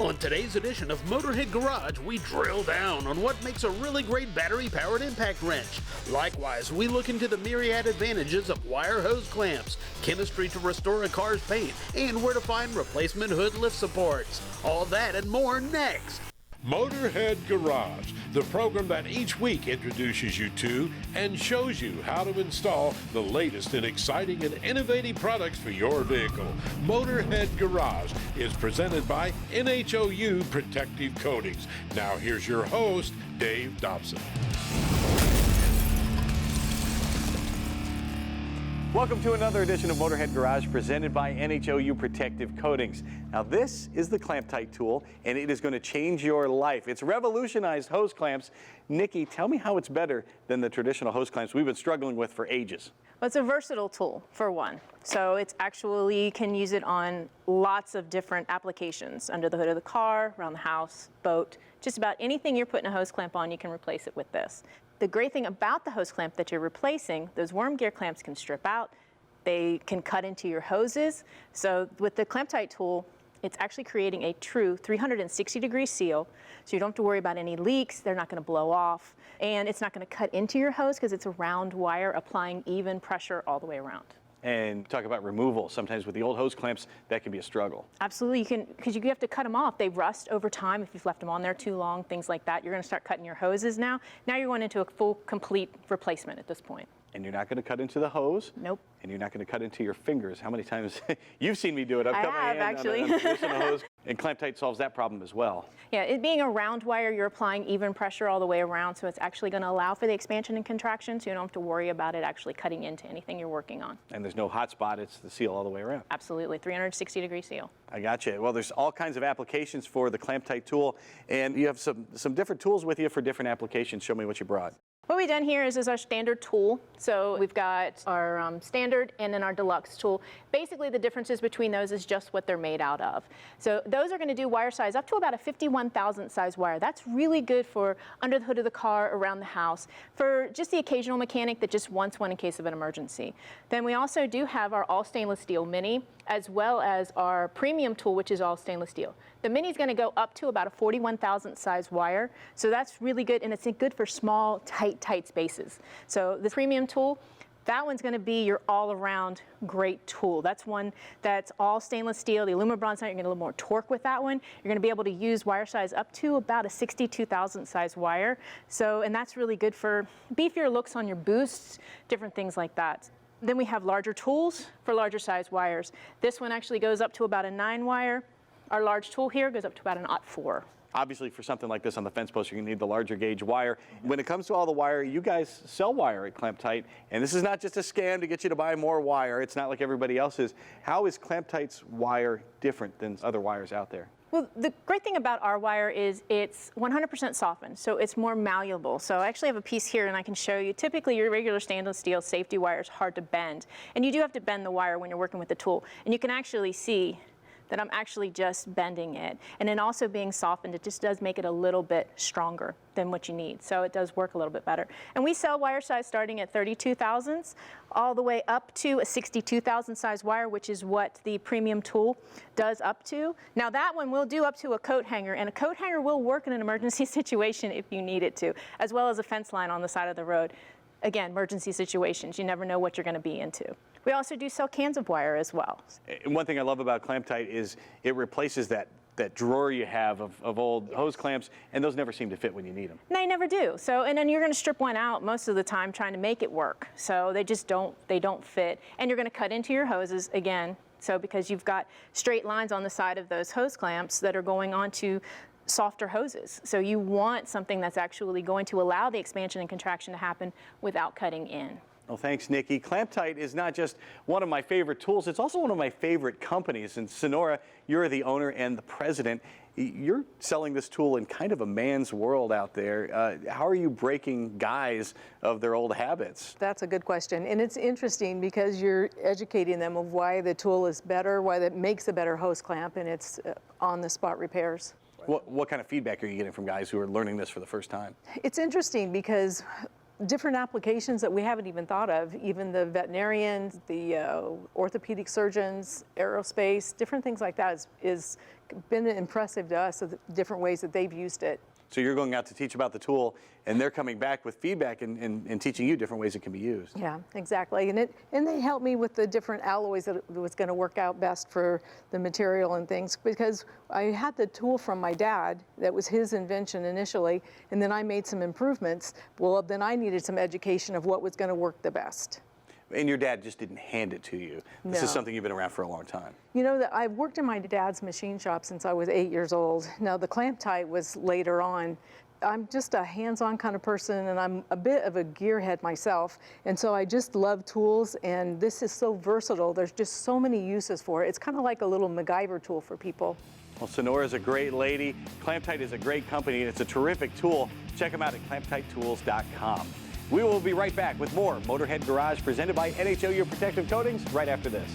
On today's edition of Motorhead Garage, we drill down on what makes a really great battery-powered impact wrench. Likewise, we look into the myriad advantages of wire hose clamps, chemistry to restore a car's paint, and where to find replacement hood lift supports. All that and more next. Motorhead Garage, the program that each week introduces you to and shows you how to install the latest and exciting and innovative products for your vehicle. Motorhead Garage is presented by NHOU Protective Coatings. Now here's your host, Dave Dobson. Welcome to another edition of Motorhead Garage presented by NHOU Protective Coatings. Now this is the Clamptite tool and it is going to change your life. It's revolutionized hose clamps. Nikki, tell me how it's better than the traditional hose clamps we've been struggling with for ages. Well, it's a versatile tool for one. So it's actually, you can use it on lots of different applications. Under the hood of the car, around the house, boat, just about anything you're putting a hose clamp on, you can replace it with this. The great thing about the hose clamp that you're replacing, those worm gear clamps can strip out. They can cut into your hoses. So with the Clamptite tool, it's actually creating a true 360-degree seal. So you don't have to worry about any leaks. They're not going to blow off. And it's not going to cut into your hose because it's a round wire applying even pressure all the way around. And talk about removal. Sometimes with the old hose clamps, that can be a struggle. Absolutely, you can, because you have to cut them off. They rust over time if you've left them on there too long, things like that. You're going to start cutting your hoses now. Now you're going into a full, complete replacement at this point. And you're not going to cut into the hose. Nope. And you're not going to cut into your fingers. How many times you've seen me do it? I've cut my hand actually. on a traditional hose. And Clamptite solves that problem as well. Yeah, it being a round wire, you're applying even pressure all the way around, so it's actually going to allow for the expansion and contraction, so you don't have to worry about it actually cutting into anything you're working on. And there's no hot spot, it's the seal all the way around. Absolutely, 360-degree seal. I gotcha. Well, there's all kinds of applications for the Clamptite tool, and you have some different tools with you for different applications. Show me what you brought. What we've done here is our standard tool. So we've got our standard and then our deluxe tool. Basically the differences between those is just what they're made out of. So those are going to do wire size up to about a 51,000 size wire. That's really good for under the hood of the car, around the house, for just the occasional mechanic that just wants one in case of an emergency. Then we also do have our all stainless steel mini, as well as our premium tool, which is all stainless steel. The mini is going to go up to about a 41,000 size wire, so that's really good, and it's good for small, tight spaces. So the premium tool, that one's going to be your all-around great tool. That's one that's all stainless steel. The aluminum bronze, you're going to get a little more torque with that one. You're going to be able to use wire size up to about a 62,000 size wire. So, and that's really good for beefier looks on your boosts, different things like that. Then we have larger tools for larger size wires. This one actually goes up to about a 9 wire. Our large tool here goes up to about an 0.4. Obviously, for something like this on the fence post, you're going to need the larger gauge wire. When it comes to all the wire, you guys sell wire at Clamptite, and this is not just a scam to get you to buy more wire. It's not like everybody else's. How is Clamptite's wire different than other wires out there? Well, the great thing about our wire is it's 100% softened, so it's more malleable. So I actually have a piece here and I can show you. Typically your regular stainless steel safety wire is hard to bend, and you do have to bend the wire when you're working with the tool. And you can actually see that I'm actually just bending it. And then also being softened, it just does make it a little bit stronger than what you need. So it does work a little bit better. And we sell wire size starting at 32 thousandths all the way up to a 62,000 size wire, which is what the premium tool does up to. Now that one will do up to a coat hanger, and a coat hanger will work in an emergency situation if you need it to, as well as a fence line on the side of the road. Again, emergency situations, you never know what you're going to be into. We also do sell cans of wire as well. And one thing I love about Clamptite is it replaces that drawer you have of old hose clamps, and those never seem to fit when you need them. They never do. So, and then you're going to strip one out most of the time trying to make it work. So they just don't fit. And you're going to cut into your hoses again. So because you've got straight lines on the side of those hose clamps that are going onto softer hoses. So you want something that's actually going to allow the expansion and contraction to happen without cutting in. Well, thanks, Nikki. Clamptite is not just one of my favorite tools, it's also one of my favorite companies. And Sonora, you're the owner and the president. You're selling this tool in kind of a man's world out there. How are you breaking guys of their old habits? That's a good question. And it's interesting because you're educating them of why the tool is better, why that makes a better hose clamp, and it's on-the-spot repairs. What kind of feedback are you getting from guys who are learning this for the first time? It's interesting because different applications that we haven't even thought of, even the veterinarians, the orthopedic surgeons, aerospace, different things like that is been impressive to us of the different ways that they've used it. So you're going out to teach about the tool, and they're coming back with feedback and teaching you different ways it can be used. Yeah, exactly. And they helped me with the different alloys that was going to work out best for the material and things, because I had the tool from my dad. That was his invention initially, and then I made some improvements. Well, then I needed some education of what was going to work the best. And your dad just didn't hand it to you. This is No. something you've been around for a long time. You know, that I've worked in my dad's machine shop since I was 8 years old. Now, the Clamptite was later on. I'm just a hands-on kind of person, and I'm a bit of a gearhead myself, and so I just love tools, and this is so versatile. There's just so many uses for it. It's kind of like a little MacGyver tool for people. Well, Sonora's a great lady. Clamptite is a great company, and it's a terrific tool. Check them out at clamptitetools.com. We will be right back with more Motorhead Garage presented by NHOU Protective Coatings right after this.